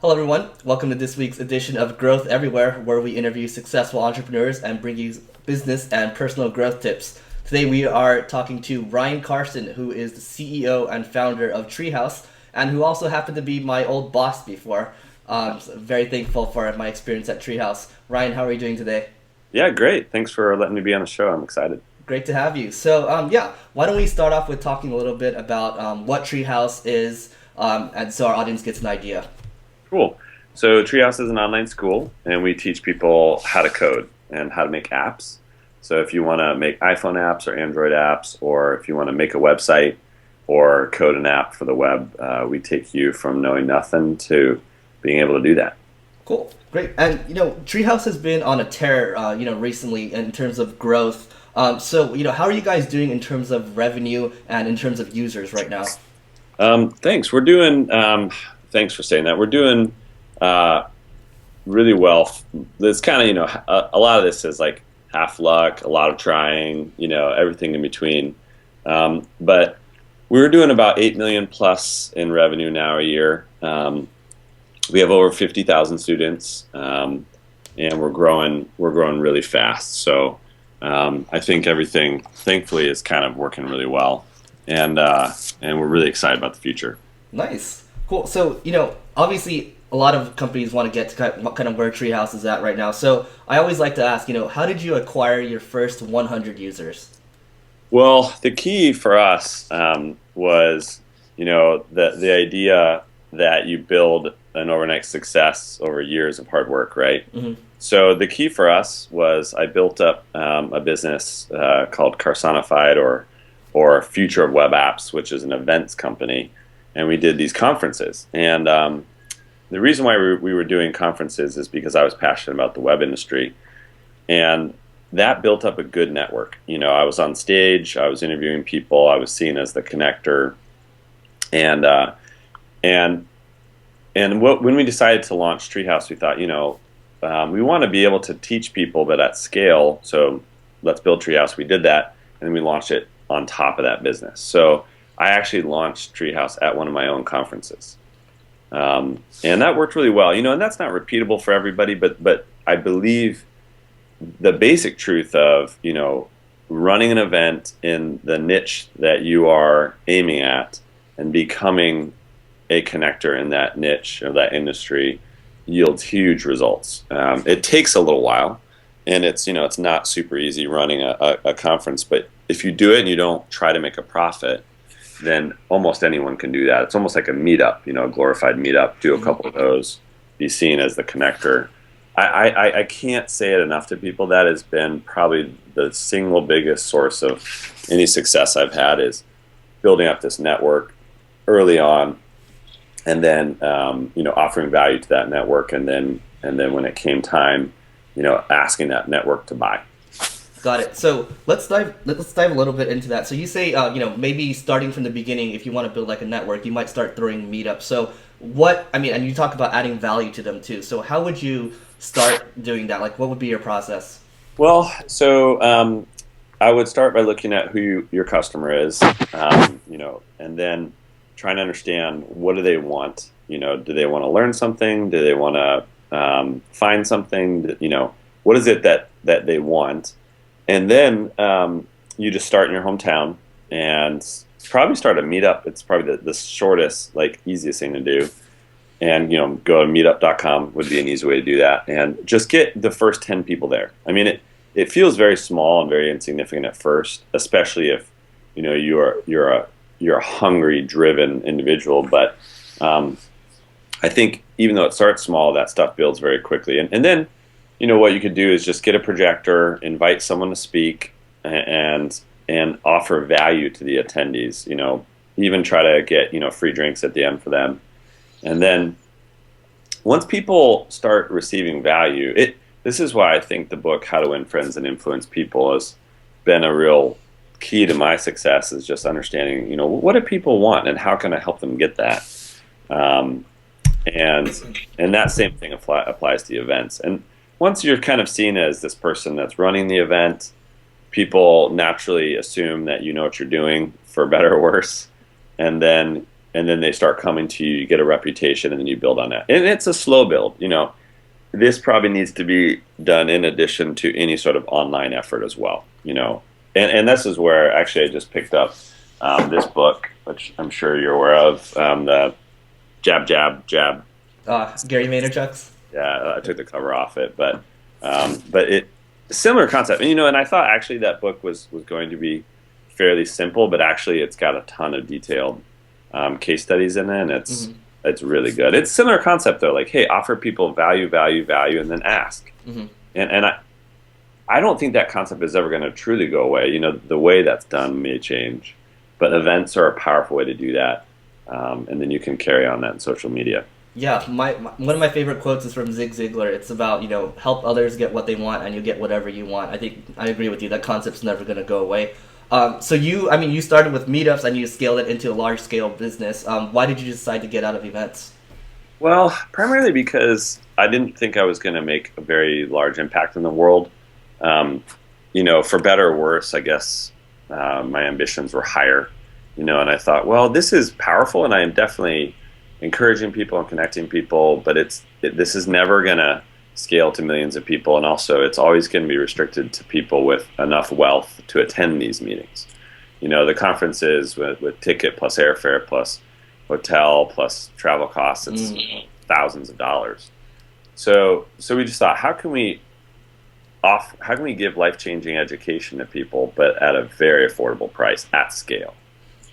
Hello, everyone. Welcome to this week's edition of Growth Everywhere, where we interview successful entrepreneurs and bring you business and personal growth tips. Today, we are talking to Ryan Carson, who is the CEO and founder of Treehouse, and who also happened to be my old boss before. So very thankful for my experience at Treehouse. Ryan, how are you doing today? Yeah, great. Thanks for letting me be on the show. I'm excited. Great to have you. So, yeah, why don't we start off with talking a little bit about what Treehouse is, and so our audience gets an idea. Cool. So Treehouse is an online school, and we teach people how to code and how to make apps. So if you want to make iPhone apps or Android apps, or if you want to make a website or code an app for the web, we take you from knowing nothing to being able to do that. Cool, great. And Treehouse has been on a tear, recently in terms of growth. So, how are you guys doing in terms of revenue and in terms of users right now? Thanks. We're doing. Thanks for saying that. We're doing really well. It's kind of a lot of this is like half luck, a lot of trying, everything in between. But we're doing about 8 million plus in revenue now a year. We have over 50,000 students, and we're growing. We're growing really fast. So I think everything, thankfully, is kind of working really well, and we're really excited about the future. Nice, cool. So, obviously, a lot of companies want to get to kind of where Treehouse is at right now. So, I always like to ask, how did you acquire your first 100 users? Well, the key for us was, the idea that you build an overnight success over years of hard work, right? Mm-hmm. So the key for us was I built up a business called Carsonified or Future of Web Apps, which is an events company, and we did these conferences. And the reason why we were doing conferences is because I was passionate about the web industry, and that built up a good network. I was on stage, I was interviewing people, I was seen as the connector, and when we decided to launch Treehouse, we thought, we want to be able to teach people, but at scale. So let's build Treehouse. We did that, and we launched it on top of that business. So I actually launched Treehouse at one of my own conferences, and that worked really well. And that's not repeatable for everybody, but I believe the basic truth of running an event in the niche that you are aiming at and becoming a connector in that niche or that industry yields huge results. It takes a little while, and it's not super easy running a conference, but if you do it and you don't try to make a profit, then almost anyone can do that. It's almost like a meetup, a glorified meetup. Do a couple of those, be seen as the connector. I can't say it enough to people. That has been probably the single biggest source of any success I've had, is building up this network early on, and then offering value to that network, and then when it came time, asking that network to buy. Got it. So let's dive a little bit into that. So you say maybe starting from the beginning, if you want to build like a network, you might start throwing meetups. So and you talk about adding value to them too. So how would you start doing that? Like, what would be your process? Well, so I would start by looking at who your customer is, and then trying to understand, what do they want. Do they want to learn something? Do they want to find something? What is it that they want? And then you just start in your hometown and probably start a meetup. It's probably the shortest, easiest thing to do. And go to meetup.com would be an easy way to do that, and just get the first 10 people there. I mean, it feels very small and very insignificant at first, especially if you're a hungry, driven individual. But I think even though it starts small, that stuff builds very quickly. And then what you could do is just get a projector, invite someone to speak, and offer value to the attendees. Even try to get free drinks at the end for them. And then once people start receiving value, this is why I think the book How to Win Friends and Influence People has been a real key to my success, is just understanding, what do people want and how can I help them get that? And that same thing applies to the events. And once you're kind of seen as this person that's running the event, people naturally assume that you know what you're doing, for better or worse. And then and then they start coming to you. You get a reputation, and then you build on that. And it's a slow build. This probably needs to be done in addition to any sort of online effort as well. And this is where actually I just picked up this book, which I'm sure you're aware of, the Jab, Jab, Jab. Gary Vaynerchuk's. Yeah, I took the cover off it, but it similar concept. And I thought actually that book was going to be fairly simple, but actually it's got a ton of detailed case studies in it, and it's really good. It's similar concept though, like, hey, offer people value, and then ask. And I don't think that concept is ever going to truly go away. The way that's done may change, but events are a powerful way to do that, and then you can carry on that in social media. Yeah, one of my favorite quotes is from Zig Ziglar. It's about, help others get what they want and you get whatever you want. I agree with you. That concept's never going to go away. So you started with meetups and you scaled it into a large scale business. Why did you decide to get out of events? Well, primarily because I didn't think I was going to make a very large impact in the world. For better or worse, I guess my ambitions were higher, and I thought, well, this is powerful and I am definitely encouraging people and connecting people, but this is never going to scale to millions of people, and also it's always going to be restricted to people with enough wealth to attend these meetings. The conferences with ticket plus airfare plus hotel plus travel costs, it's thousands of dollars. So we just thought, how can we give life-changing education to people, but at a very affordable price at scale?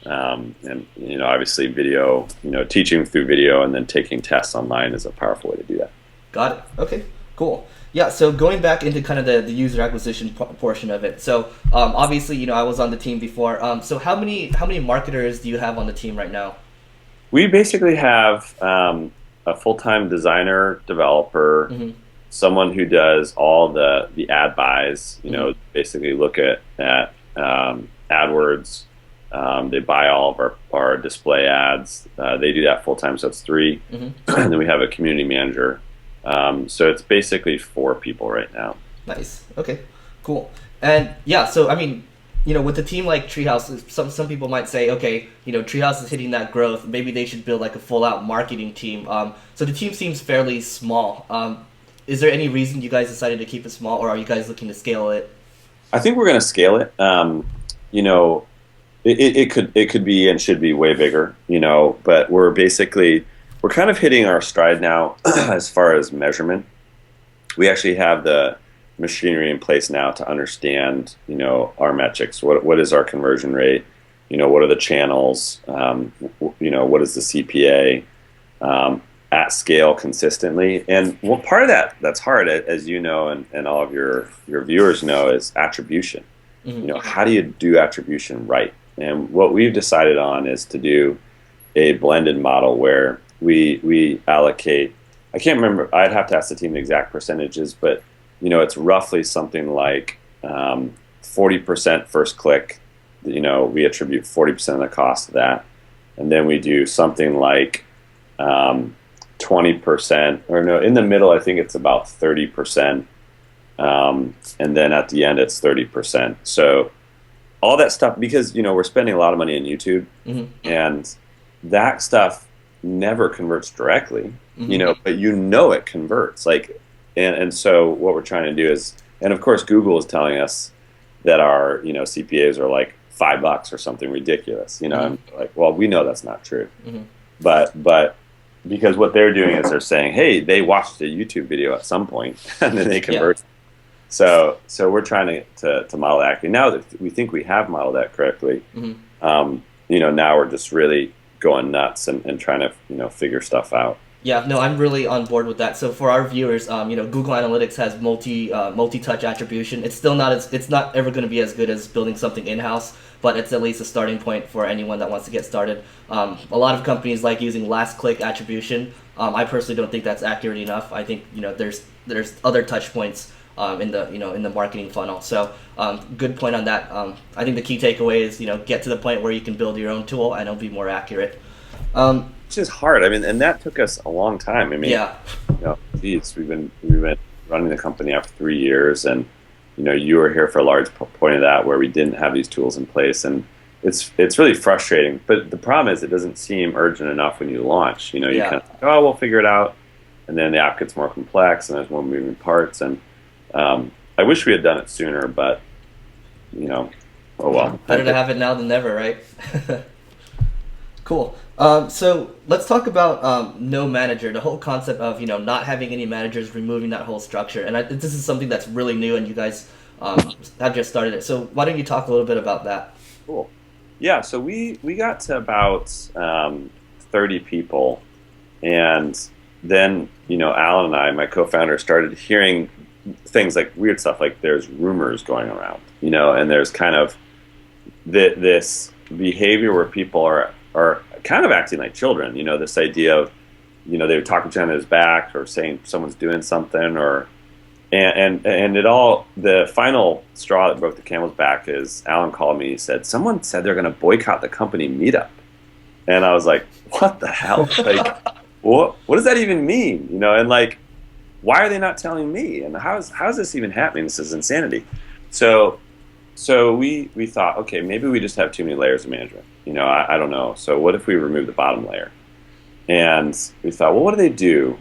And obviously video, teaching through video and then taking tests online is a powerful way to do that. Got it. Okay, cool. Yeah, so going back into kind of the user acquisition portion of it. So obviously, I was on the team before. So how many marketers do you have on the team right now? We basically have a full-time designer, developer, someone who does all the ad buys. Basically look at AdWords. They buy all of our display ads. They do that full time, so it's 3. And then we have a community manager. So it's basically 4 people right now. Nice. Okay. Cool. And yeah, so with a team like Treehouse, some people might say, okay, Treehouse is hitting that growth. Maybe they should build like a full out marketing team. So the team seems fairly small. Is there any reason you guys decided to keep it small, or are you guys looking to scale it? I think we're going to scale it. It could be and should be way bigger, but we're kind of hitting our stride now as far as measurement. We actually have the machinery in place now to understand, our metrics. What is our conversion rate? What are the channels? What is the CPA at scale consistently? And part of that's hard, as you know, and all of your viewers know, is attribution. How do you do attribution right? And what we've decided on is to do a blended model where we allocate, I can't remember, I'd have to ask the team the exact percentages, but it's roughly something like 40% first click, we attribute 40% of the cost of that. And then we do something like 20%, or no, in the middle I think it's about 30%. And then at the end it's 30%. So all that stuff, because we're spending a lot of money on YouTube, and that stuff never converts directly, but it converts. And so what we're trying to do is, and of course Google is telling us that our CPAs are like $5 or something ridiculous. I'm like, well, we know that's not true, but because what they're doing is they're saying, hey, they watched a YouTube video at some point and then they convert. So we're trying to model that. Now that we think we have modeled that correctly, now we're just really going nuts and trying to figure stuff out. Yeah, no, I'm really on board with that. So for our viewers, Google Analytics has multi-touch attribution. It's still it's not ever going to be as good as building something in-house, but it's at least a starting point for anyone that wants to get started. A lot of companies like using last-click attribution. I personally don't think that's accurate enough. I think there's other touch points in the marketing funnel. So good point on that. I think the key takeaway is get to the point where you can build your own tool and it'll be more accurate. Which is hard. And that took us a long time. Geez, we've been running the company after 3 years, and you were here for a large point of that where we didn't have these tools in place, and it's really frustrating. But the problem is it doesn't seem urgent enough when you launch. You Yeah. kind of think, oh, we'll figure it out, and then the app gets more complex and there's more moving parts. And I wish we had done it sooner, but oh well. Better to have it now than never, right? Cool. So let's talk about no manager, the whole concept of not having any managers, removing that whole structure. And this is something that's really new, and you guys have just started it. So why don't you talk a little bit about that? Cool. Yeah. So we got to about 30 people, and then Alan and I, my co-founder, started hearing things like weird stuff, like there's rumors going around, and there's kind of this behavior where people are kind of acting like children. This idea of they would talk behind his back or saying someone's doing something, and it all, the final straw that broke the camel's back is Alan called me. He said someone said they're going to boycott the company meetup, and I was like, what the hell? Like, what does that even mean? And like, why are they not telling me? And how is this even happening? This is insanity. So we thought, okay, maybe we just have too many layers of management. I don't know. So what if we remove the bottom layer? And we thought, well, what do they do?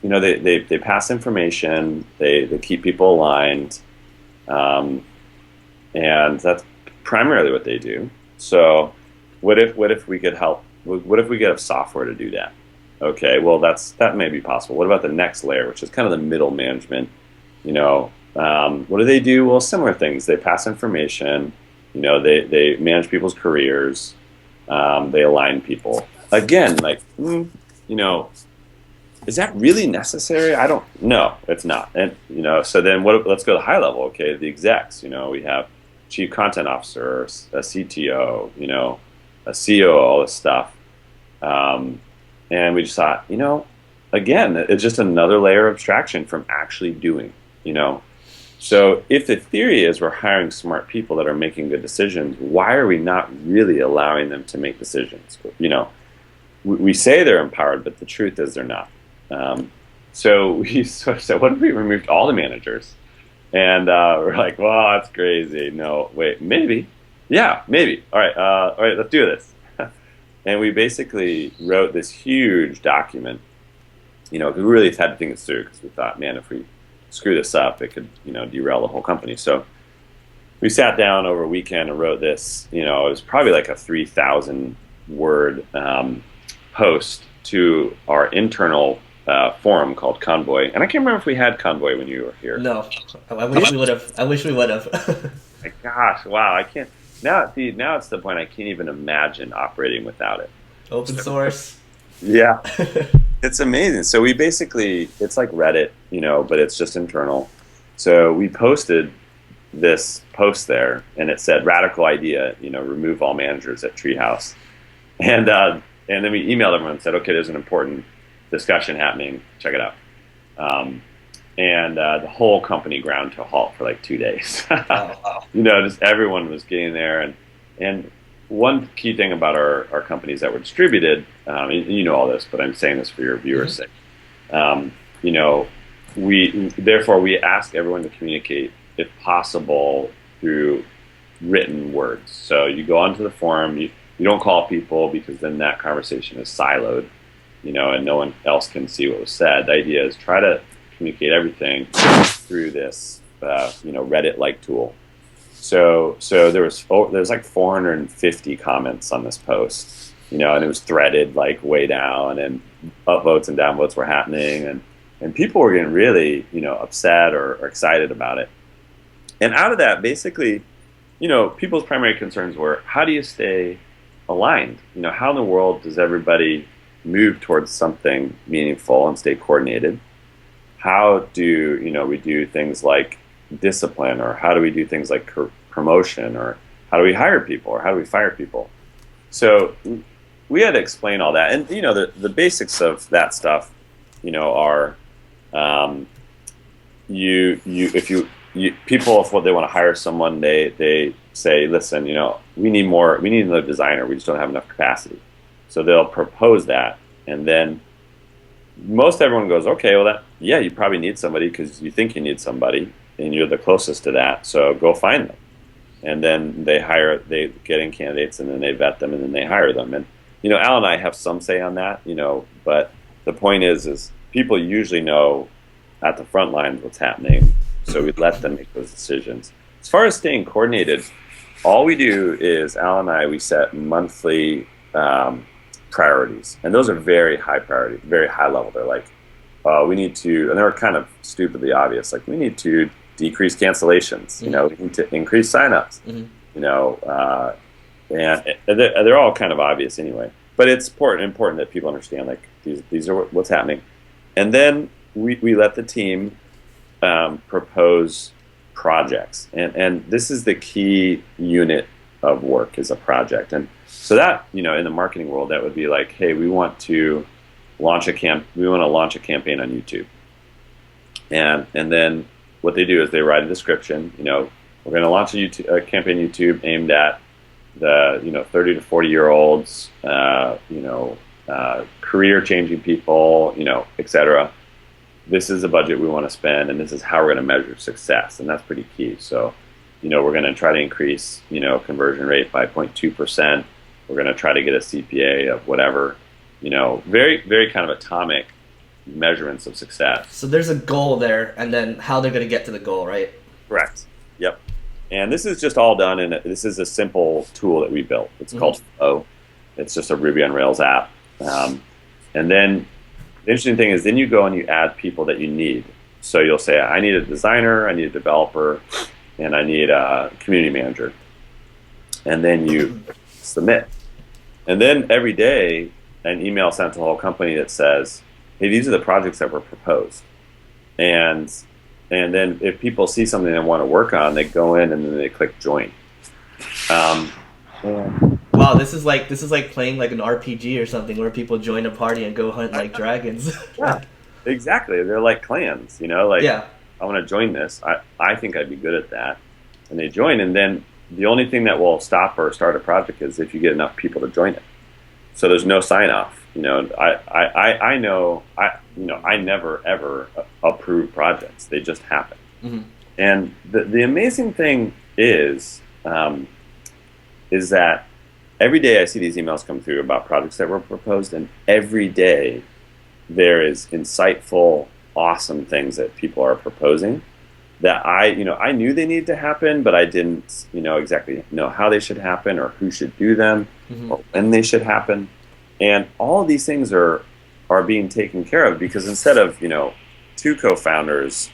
They pass information. They keep people aligned, and that's primarily what they do. So what if we could help? What if we get software to do that? Okay, well that may be possible. What about the next layer, which is kind of the middle management? What do they do? Well, similar things. They pass information. They manage people's careers. They align people. Again, like, is that really necessary? I don't know. It's not. And so then let's go to the high level. Okay, the execs. We have chief content officer, a CTO, a COO, all this stuff. And we just thought, again, it's just another layer of abstraction from actually doing. So if the theory is we're hiring smart people that are making good decisions, why are we not really allowing them to make decisions? We say they're empowered, but the truth is they're not. So we sort of said, what if we removed all the managers? And we're like, well, that's crazy. No, wait, maybe. Yeah, maybe. All right, let's do this. And we basically wrote this huge document. We really had to think it through because we thought, man, if we screw this up, it could, derail the whole company. So we sat down over a weekend and wrote this. It was probably like a 3,000 word post to our internal forum called Convoy. And I can't remember if we had Convoy when you were here. No, I wish we would have. My gosh, wow, I can't. Now it's the point I can't even imagine operating without it. Open source. Yeah. It's amazing. So we basically, it's like Reddit, but it's just internal. So we posted this post there, and it said, radical idea, remove all managers at Treehouse. And then we emailed everyone and said, okay, there's an important discussion happening. Check it out. And the whole company ground to a halt for like 2 days. Wow. Just everyone was getting there. And one key thing about our companies that were distributed, you know all this, but I'm saying this for your viewers' sake. We ask everyone to communicate, if possible, through written words. So you go onto the forum, you don't call people because then that conversation is siloed, and no one else can see what was said. The idea is try to communicate everything through this, Reddit-like tool. So there was like 450 comments on this post, and it was threaded like way down, and upvotes and downvotes were happening, and people were getting really, upset or excited about it. And out of that, basically, people's primary concerns were, how do you stay aligned? How in the world does everybody move towards something meaningful and stay coordinated? How do we do things like discipline, or how do we do things like promotion, or how do we hire people, or how do we fire people? So we had to explain all that, and the basics of that stuff, are people, if they want to hire someone, they say, listen, we need another designer. We just don't have enough capacity. So they'll propose that, and then most everyone goes, okay, well you probably need somebody because you think you need somebody, and you're the closest to that, so go find them. and then they get in candidates, and then they vet them, and then they hire them. And Al and I have some say on that, but the point is people usually know at the front line what's happening, so we let them make those decisions. As far as staying coordinated, all we do is Al and I, we set monthly priorities, and those are very high priority, very high level. They're like, we need to, and they're kind of stupidly obvious, like we need to decrease cancellations, we need to increase signups, and they're all kind of obvious anyway. But it's important that people understand, like, these are what's happening. And then we let the team propose projects. And this is the key unit of work, is a project. And so that, in the marketing world, that would be like, hey, we want to launch a campaign on YouTube. And then what they do is they write a description. We're going to launch a campaign on YouTube aimed at the 30 to 40-year-olds, career-changing people, etc. This is the budget we want to spend, and this is how we're going to measure success, and that's pretty key. So, we're going to try to increase, conversion rate by 0.2%. We're going to try to get a CPA of whatever, very, very kind of atomic measurements of success. So there's a goal there, and then how they're going to get to the goal, right? Correct. Yep. And this is just all done this is a simple tool that we built. It's called Flow. It's just a Ruby on Rails app. And then the interesting thing is then you go and you add people that you need. So you'll say, I need a designer, I need a developer, and I need a community manager. And then you submit. And then every day, an email sent to the whole company that says, hey, these are the projects that were proposed. And then if people see something they want to work on, they go in and then they click join. Wow, this is like playing like an RPG or something, where people join a party and go hunt like dragons. Yeah, exactly. They're like clans, Yeah. I want to join this. I think I'd be good at that. And they join, and then the only thing that will stop or start a project is if you get enough people to join it. So there's no sign off. I know I never ever approve projects. They just happen. Mm-hmm. And the amazing thing is that every day I see these emails come through about projects that were proposed, and every day there is insightful, awesome things that people are proposing that I knew they needed to happen, but I didn't exactly know how they should happen or who should do them, mm-hmm. or when they should happen. And all of these things are being taken care of, because instead of 2 co-founders,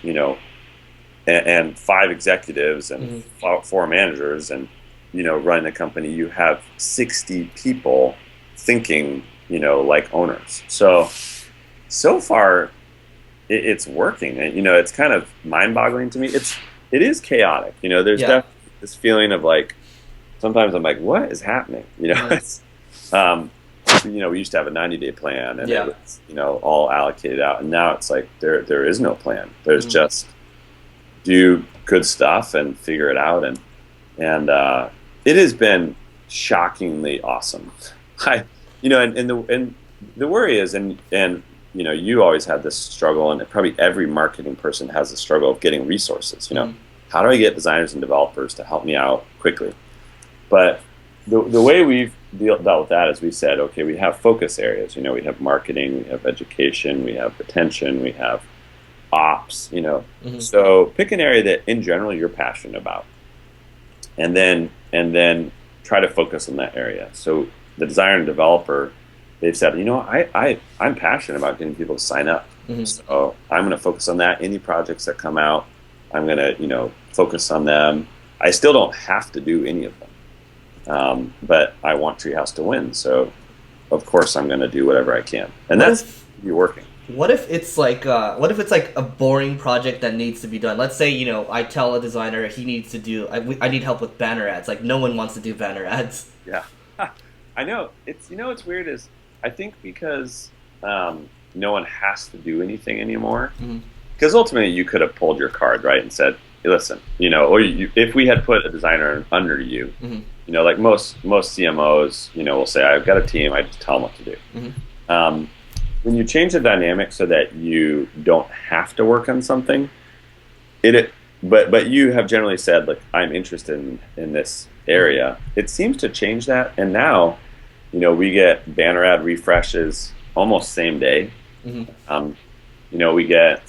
and 5 executives and mm-hmm. 4 managers and running a company, you have 60 people thinking like owners. So far it's working, and it's kind of mind-boggling to me. It is chaotic. There's definitely this feeling of like, sometimes I'm like, what is happening? It's we used to have a 90-day plan, and it was, all allocated out. And now it's like there is no plan. There's mm-hmm. just do good stuff and figure it out. And it has been shockingly awesome. And the worry is, and you always had this struggle, and probably every marketing person has the struggle of getting resources. Mm-hmm. How do I get designers and developers to help me out quickly? But the way we've dealt with that is we said, okay, we have focus areas. We have marketing, we have education, we have retention, we have ops. Mm-hmm. So pick an area that in general you're passionate about, and then try to focus on that area. So the designer and developer, they've said, I'm passionate about getting people to sign up. Mm-hmm. So I'm going to focus on that. Any projects that come out, I'm going to focus on them. I still don't have to do any of them. But I want Treehouse to win, so of course I'm going to do whatever I can, and that's working. What if it's like a boring project that needs to be done? Let's say I tell a designer he needs to do. I need help with banner ads. Like, no one wants to do banner ads. Yeah, I know. It's what's weird is I think because no one has to do anything anymore. Because ultimately you could have pulled your card, right, and said, hey, listen, or if we had put a designer under you. Mm-hmm. Like most CMOs, will say, I've got a team, I just tell them what to do. Mm-hmm. When you change the dynamic so that you don't have to work on something, it but you have generally said, like, I'm interested in this area. It seems to change that, and now, we get banner ad refreshes almost same day. Hmm. We get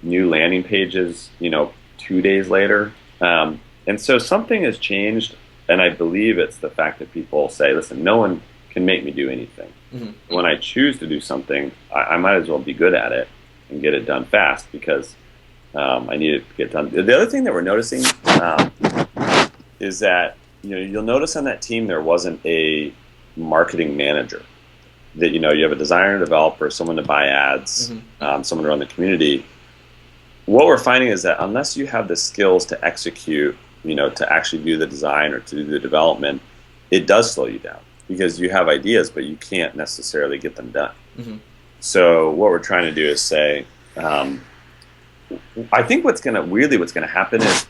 new landing pages, 2 days later. And so something has changed, and I believe it's the fact that people say, listen, no one can make me do anything. Hmm. When I choose to do something, I might as well be good at it and get it done fast because I need it to get done. The other thing that we're noticing is that you'll notice on that team there wasn't a marketing manager. That you have a designer, developer, someone to buy ads, someone to run the community. What we're finding is that unless you have the skills to execute, to actually do the design or to do the development, it does slow you down because you have ideas, but you can't necessarily get them done. Hmm. So what we're trying to do is say, I think what's going to happen is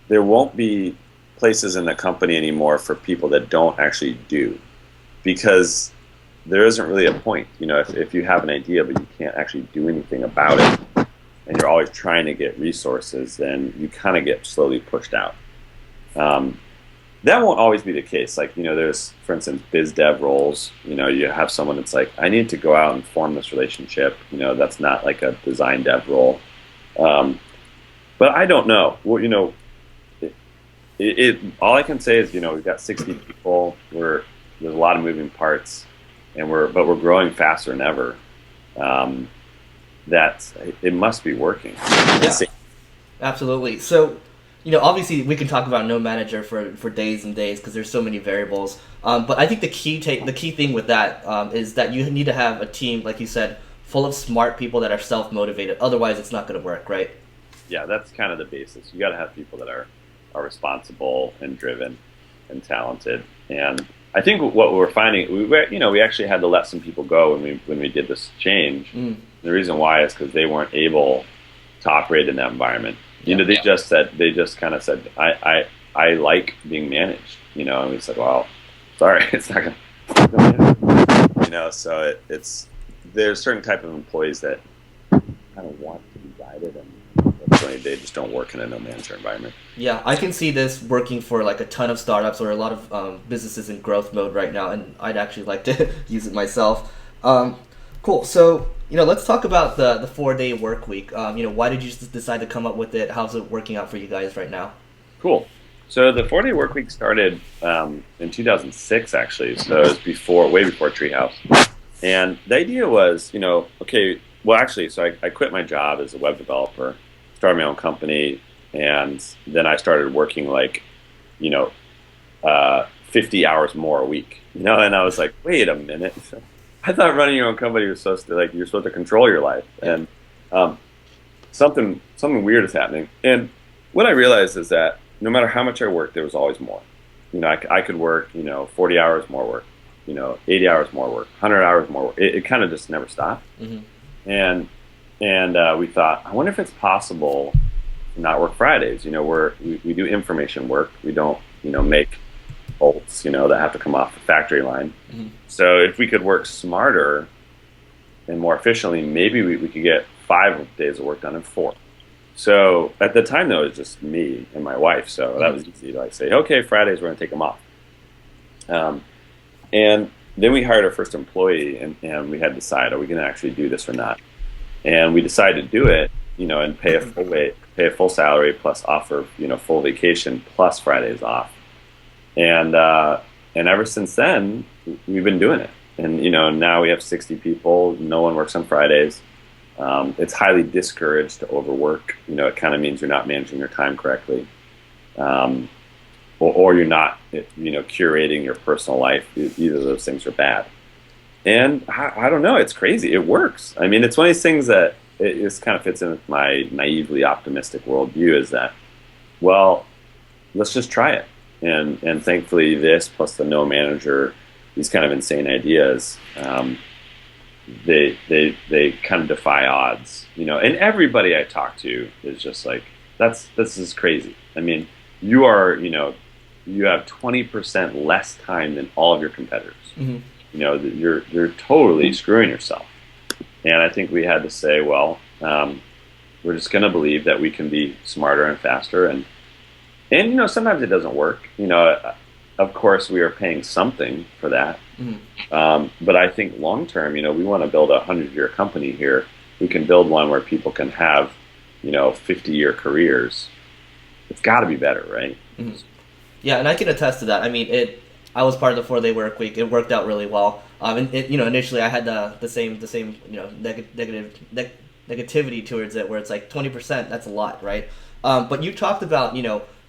there won't be places in the company anymore for people that don't actually do, because there isn't really a point. If you have an idea but you can't actually do anything about it, and you're always trying to get resources, then you kind of get slowly pushed out. That won't always be the case. Like, there's, for instance, biz dev roles. You have someone that's like, I need to go out and form this relationship. That's not like a design dev role. But I don't know. Well, all I can say is, we've got 60 people. There's a lot of moving parts, but we're growing faster than ever. It must be working. Yeah, absolutely. So, obviously we can talk about no manager for days and days because there's so many variables. But I think the key thing with that is that you need to have a team, like you said, full of smart people that are self-motivated. Otherwise, it's not going to work, right? Yeah, that's kind of the basis. You got to have people that are responsible and driven and talented. And I think what we're finding, we actually had to let some people go when we did this change. The reason why is because they weren't able to operate in that environment. They just kind of said, I like being managed. And we said, well, sorry, it's not gonna. So it's there's certain type of employees that kind of want to be guided, and they just don't work in a no manager environment. Yeah, I can see this working for like a ton of startups or a lot of businesses in growth mode right now, and I'd actually like to use it myself. Cool. So, let's talk about the 4-day work week. Why did you decide to come up with it? How's it working out for you guys right now? Cool. So the 4-day work week started in 2006, actually. So it was way before Treehouse. And the idea was, okay, well, actually, so I quit my job as a web developer, started my own company, and then I started working 50 hours more a week. And I was like, wait a minute. I thought running your own company was supposed to, you're supposed to control your life, and something weird is happening. And what I realized is that no matter how much I worked, there was always more. I could work, 40 hours more work, 80 hours more work, 100 hours more work. It kind of just never stopped. Mm-hmm. And we thought, I wonder if it's possible to not work Fridays. We do information work. We don't, make bolts, that have to come off the factory line. Mm-hmm. So if we could work smarter and more efficiently, maybe we could get 5 days of work done in 4. So at the time, though, it was just me and my wife. So that was easy to say, okay, Fridays, we're going to take them off. And then we hired our first employee, and we had to decide, are we going to actually do this or not? And we decided to do it, and pay a full salary plus offer, full vacation plus Fridays off. And ever since then, we've been doing it. And, now we have 60 people. No one works on Fridays. It's highly discouraged to overwork. It kind of means you're not managing your time correctly. Or you're not, curating your personal life. Either of those things are bad. And I don't know, it's crazy. It works. I mean, it's one of these things that it just kind of fits in with my naively optimistic worldview is that, well, let's just try it. And thankfully this plus the no manager, these kind of insane ideas, they kind of defy odds, and everybody I talk to is just like, this is crazy. I mean, you have 20% less time than all of your competitors. Mm-hmm. You're totally screwing yourself. And I think we had to say, well, we're just going to believe that we can be smarter and faster, and sometimes it doesn't work. Of course, we are paying something for that. But I think long term, we want to build a 100-year company here. We can build one where people can have 50-year careers. It's got to be better, right? Yeah, and I can attest to that. I mean, I was part of the 4-day work week. It worked out really well. And initially I had the same negativity towards it, where it's like 20%. That's a lot, right? But you talked about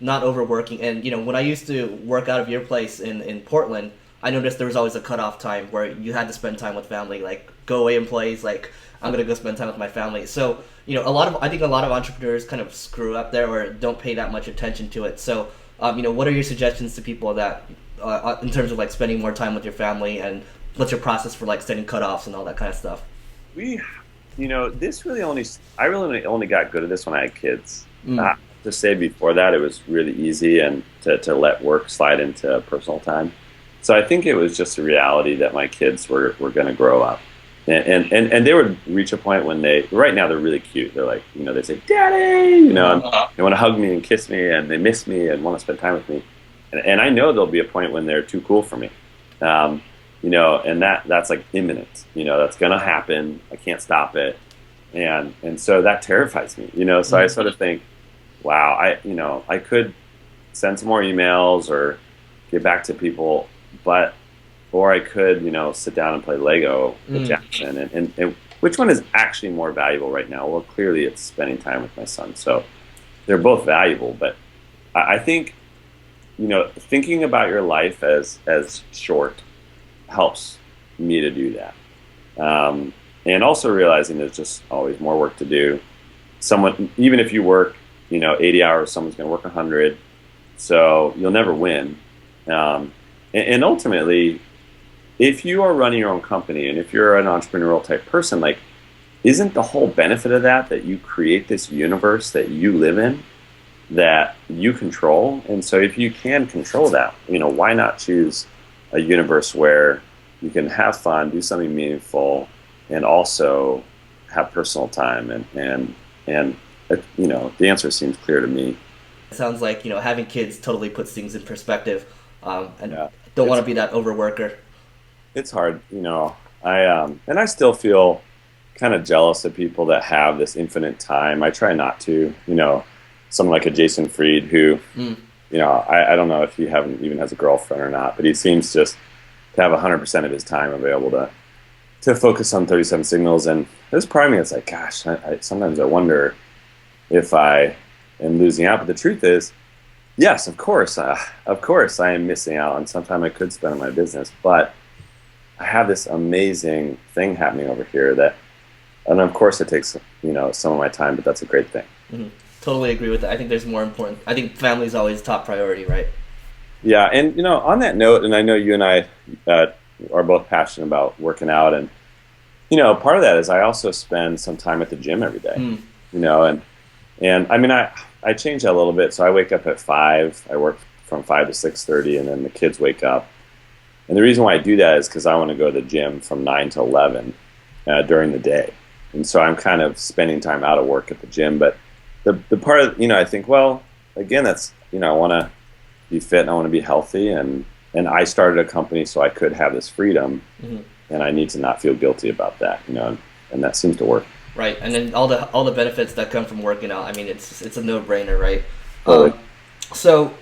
not overworking, and when I used to work out of your place in Portland, I noticed there was always a cutoff time where you had to spend time with family, like go away employees, like I'm gonna go spend time with my family. So I think a lot of entrepreneurs kind of screw up there or don't pay that much attention to it. So what are your suggestions to people that in terms of like spending more time with your family, and what's your process for like setting cutoffs and all that kind of stuff? I really only got good at this when I had kids. To say before that, it was really easy and to let work slide into personal time. So I think it was just a reality that my kids were going to grow up, and they would reach a point when right now they're really cute. They're like, they say, "Daddy," and they want to hug me and kiss me, and they miss me and want to spend time with me. And I know there'll be a point when they're too cool for me. And that's like imminent. That's going to happen. I can't stop it. And so that terrifies me, so I sort of think, wow, I could send some more emails or get back to people, or I could, sit down and play Lego with Jackson. And which one is actually more valuable right now? Well, clearly it's spending time with my son. So they're both valuable, but I think, thinking about your life as short helps me to do that. And also realizing there's just always more work to do. Even if you work, 80 hours, someone's going to work 100. So you'll never win. And ultimately, if you are running your own company and if you're an entrepreneurial type person, like, isn't the whole benefit of that you create this universe that you live in, that you control? And so if you can control that, why not choose a universe where you can have fun, do something meaningful, and also have personal time? And the answer seems clear to me. It sounds like having kids totally puts things in perspective, and don't want to be that overworker. It's hard, I still feel kind of jealous of people that have this infinite time. I try not to, someone like a Jason Fried who, I don't know if he even has a girlfriend or not, but he seems just to have 100% of his time available to focus on 37 signals. And there's part of me that's like, gosh, sometimes I wonder if I am losing out. But the truth is, yes, of course I am missing out on some time I could spend on my business, but I have this amazing thing happening over here and of course it takes, some of my time, but that's a great thing. Mm-hmm. Totally agree with that. I think there's more important. I think family is always top priority, right? Yeah. And, on that note, and I know you and I are both passionate about working out, and, part of that is I also spend some time at the gym every day, and I mean, I change that a little bit. So I wake up at 5, I work from 5 to 6:30, and then the kids wake up. And the reason why I do that is because I want to go to the gym from 9 to 11 during the day. And so I'm kind of spending time out of work at the gym. But the part of, I think, well, again, that's, I want to be fit and I want to be healthy. And I started a company so I could have this freedom. And I need to not feel guilty about that, and that seems to work. Right. And then all the benefits that come from working out, I mean, it's a no-brainer, right? So,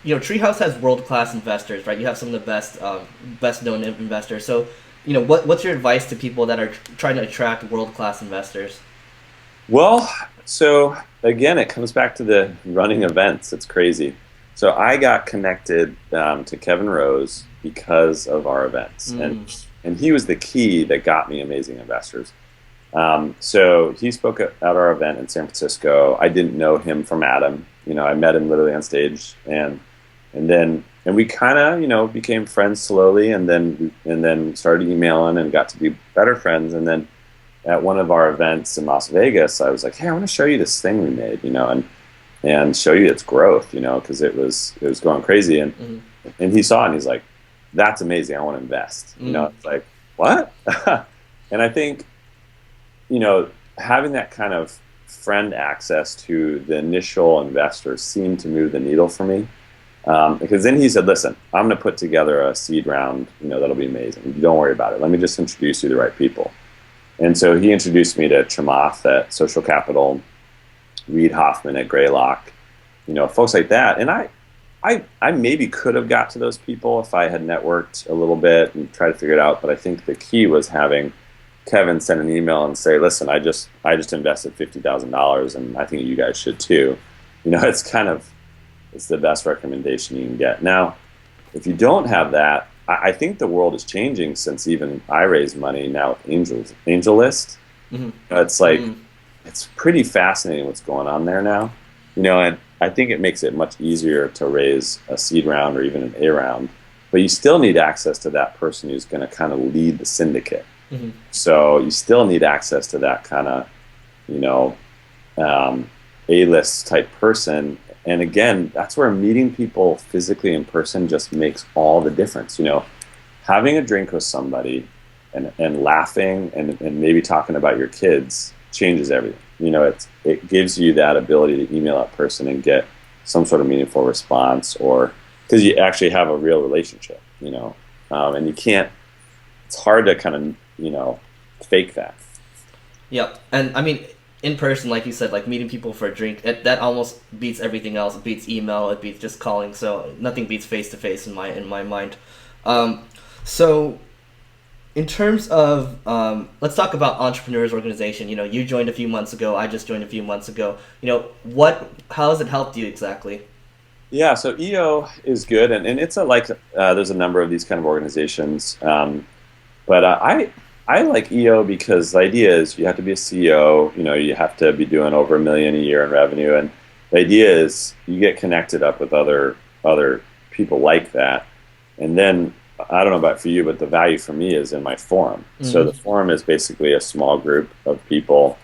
Treehouse has world-class investors, right? You have some of the best-known investors. So, what's your advice to people that are trying to attract world-class investors? Well, so again, it comes back to the running events. It's crazy. So I got connected to Kevin Rose because of our events, and he was the key that got me amazing investors. So he spoke at our event in San Francisco. I didn't know him from Adam. I met him literally on stage, and we kind of became friends slowly, and then started emailing and got to be better friends. And then at one of our events in Las Vegas, I was like, hey, I want to show you this thing we made, and show you its growth, because it was going crazy. And he saw it and he's like, that's amazing. I want to invest. It's like, what? And I think, having that kind of friend access to the initial investors seemed to move the needle for me. Because then he said, listen, I'm going to put together a seed round, that'll be amazing. Don't worry about it. Let me just introduce you to the right people. And so he introduced me to Chamath at Social Capital, Reid Hoffman at Greylock, folks like that. And I maybe could have got to those people if I had networked a little bit and tried to figure it out. But I think the key was having Kevin send an email and say, listen, I just invested $50,000 and I think you guys should too. It's the best recommendation you can get. Now, if you don't have that, I think the world is changing since even I raise money now with Angel List. Mm-hmm. It's like, it's pretty fascinating what's going on there now. And I think it makes it much easier to raise a seed round or even an A round, but you still need access to that person who's going to kind of lead the syndicate. Mm-hmm. So you still need access to that kind of, A-list type person. And again, that's where meeting people physically in person just makes all the difference. Having a drink with somebody and laughing and maybe talking about your kids changes everything. It gives you that ability to email that person and get some sort of meaningful response, or because you actually have a real relationship, and you can't, it's hard to kind of, fake that. Yep. And I mean, in person, like you said, like meeting people for a drink, that almost beats everything else. It beats email, it beats just calling. So nothing beats face-to-face in my mind. So in terms of, let's talk about Entrepreneurs Organization. You joined a few months ago. I just joined a few months ago. How has it helped you exactly? Yeah, so EO is good, and it's there's a number of these kind of organizations, but I like EO because the idea is you have to be a CEO. You have to be doing over $1 million a year in revenue, and the idea is you get connected up with other people like that, and then. I don't know about for you, but the value for me is in my forum. Mm-hmm. So the forum is basically a small group of people,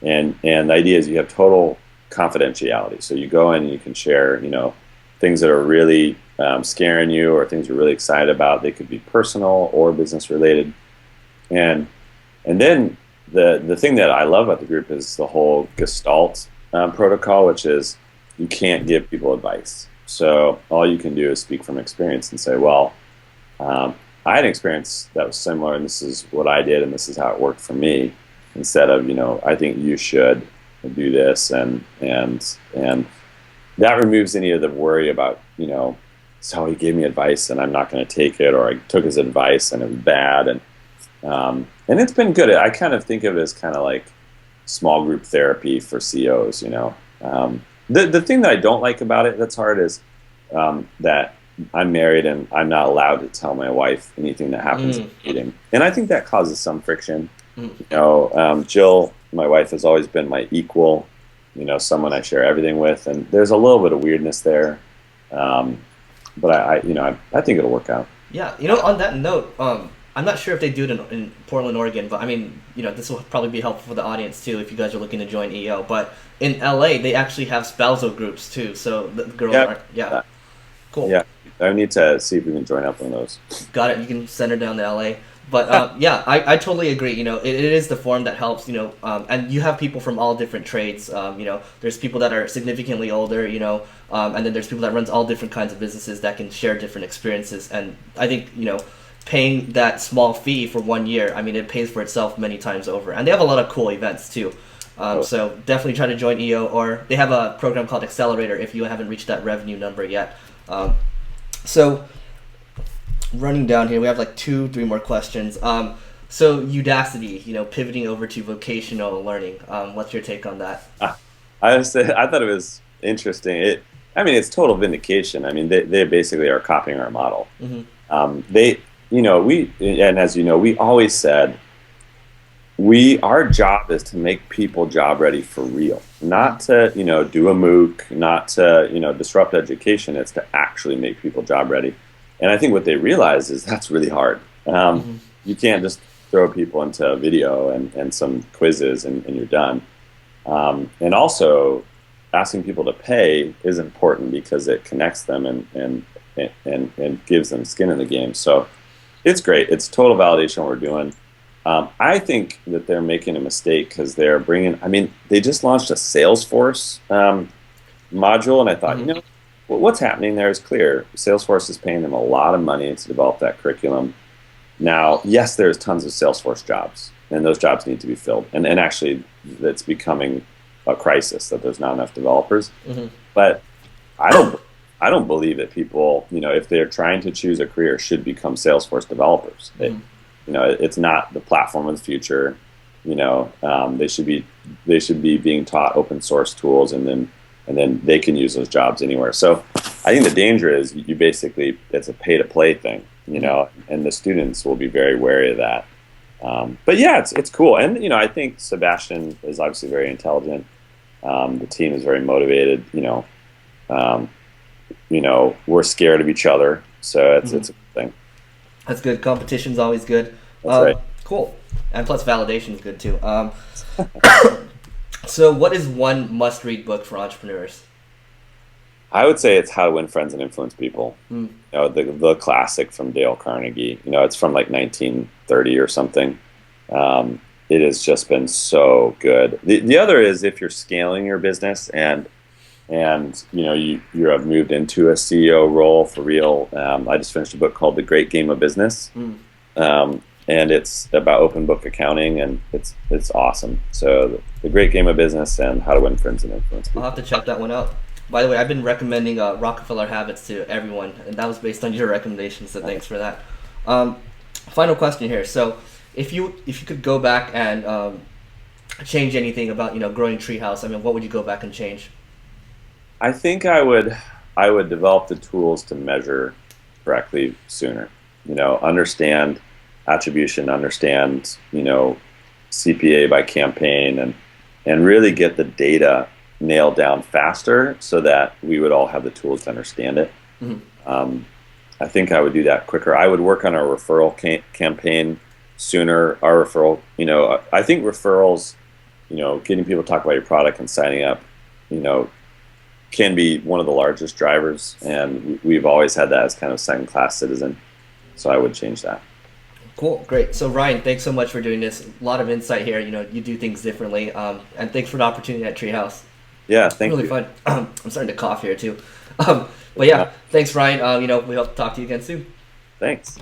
and the idea is you have total confidentiality. So you go in and you can share, things that are really scaring you or things you're really excited about. They could be personal or business related. And then the thing that I love about the group is the whole Gestalt protocol, which is you can't give people advice. So all you can do is speak from experience and say, well, I had an experience that was similar, and this is what I did, and this is how it worked for me. Instead of, I think you should do this, and that removes any of the worry about, so he gave me advice and I'm not going to take it, or I took his advice and it was bad, and it's been good. I kind of think of it as kind of like small group therapy for CEOs. The thing that I don't like about it that's hard is that I'm married and I'm not allowed to tell my wife anything that happens in the meeting. And I think that causes some friction. Jill, my wife, has always been my equal, someone I share everything with. And there's a little bit of weirdness there. But I think it'll work out. Yeah. On that note, I'm not sure if they do it in Portland, Oregon, but I mean, this will probably be helpful for the audience too if you guys are looking to join EO. But in LA, they actually have spousal groups too. So the girls aren't, cool. Yeah. I need to see if we can join up on those. Got it. You can send her down to LA. But I totally agree. It is the forum that helps. And you have people from all different trades. There's people that are significantly older. And then there's people that runs all different kinds of businesses that can share different experiences. And I think paying that small fee for 1 year, I mean, it pays for itself many times over. And they have a lot of cool events too. So definitely try to join EO, or they have a program called Accelerator if you haven't reached that revenue number yet. So running down here, we have like 2-3 more questions. So Udacity, pivoting over to vocational learning. What's your take on that? I thought it was interesting. It's total vindication. I mean, they basically are copying our model. Mm-hmm. And as you know, we always said our job is to make people job ready for real, not to do a MOOC, not to disrupt education. It's to actually make people job ready. And I think what they realize is that's really hard. You can't just throw people into a video and some quizzes and you're done. And also asking people to pay is important because it connects them and gives them skin in the game. So it's great. It's total validation what we're doing. I think that they're making a mistake because they're bringing. I mean, they just launched a Salesforce module, and I thought, Mm-hmm. what's happening there is clear. Salesforce is paying them a lot of money to develop that curriculum. Now, yes, there's tons of Salesforce jobs, and those jobs need to be filled. And actually, it's becoming a crisis that there's not enough developers. Mm-hmm. But I don't believe that people, if they're trying to choose a career, should become Salesforce developers. Mm-hmm. It's not the platform of the future. They should be being taught open source tools, and then they can use those jobs anywhere. So I think the danger is you basically, it's a pay to play thing, and the students will be very wary of that. But yeah, it's cool, and I think Sebastian is obviously very intelligent. The team is very motivated. We're scared of each other, so it's a good thing. That's good. Competition's always good. That's right. Cool. And plus validation is good too. So what is one must-read book for entrepreneurs? I would say it's How to Win Friends and Influence People. Mm. The classic from Dale Carnegie. It's from like 1930 or something. It has just been so good. The other is if you're scaling your business and you have moved into a CEO role for real. I just finished a book called The Great Game of Business. Mm. And it's about open book accounting, and it's awesome. So the Great Game of Business and How to Win Friends and Influence People. I'll have to check that one out. By the way, I've been recommending Rockefeller Habits to everyone, and that was based on your recommendation, so thanks for that. Final question here. So if you could go back and change anything about growing Treehouse, what would you go back and change? I think I would develop the tools to measure correctly sooner. Understand attribution, understand CPA by campaign, and really get the data nailed down faster so that we would all have the tools to understand it. Mm-hmm. I think I would do that quicker. I would work on our referral campaign sooner. Our referral, I think referrals, getting people to talk about your product and signing up, can be one of the largest drivers, and we've always had that as kind of second-class citizen. So I would change that. Cool, great. So Ryan, thanks so much for doing this. A lot of insight here. You do things differently, and thanks for the opportunity at Treehouse. Yeah, thank you. Really fun. I'm starting to cough here too. But yeah, thanks Ryan. We hope to talk to you again soon. Thanks.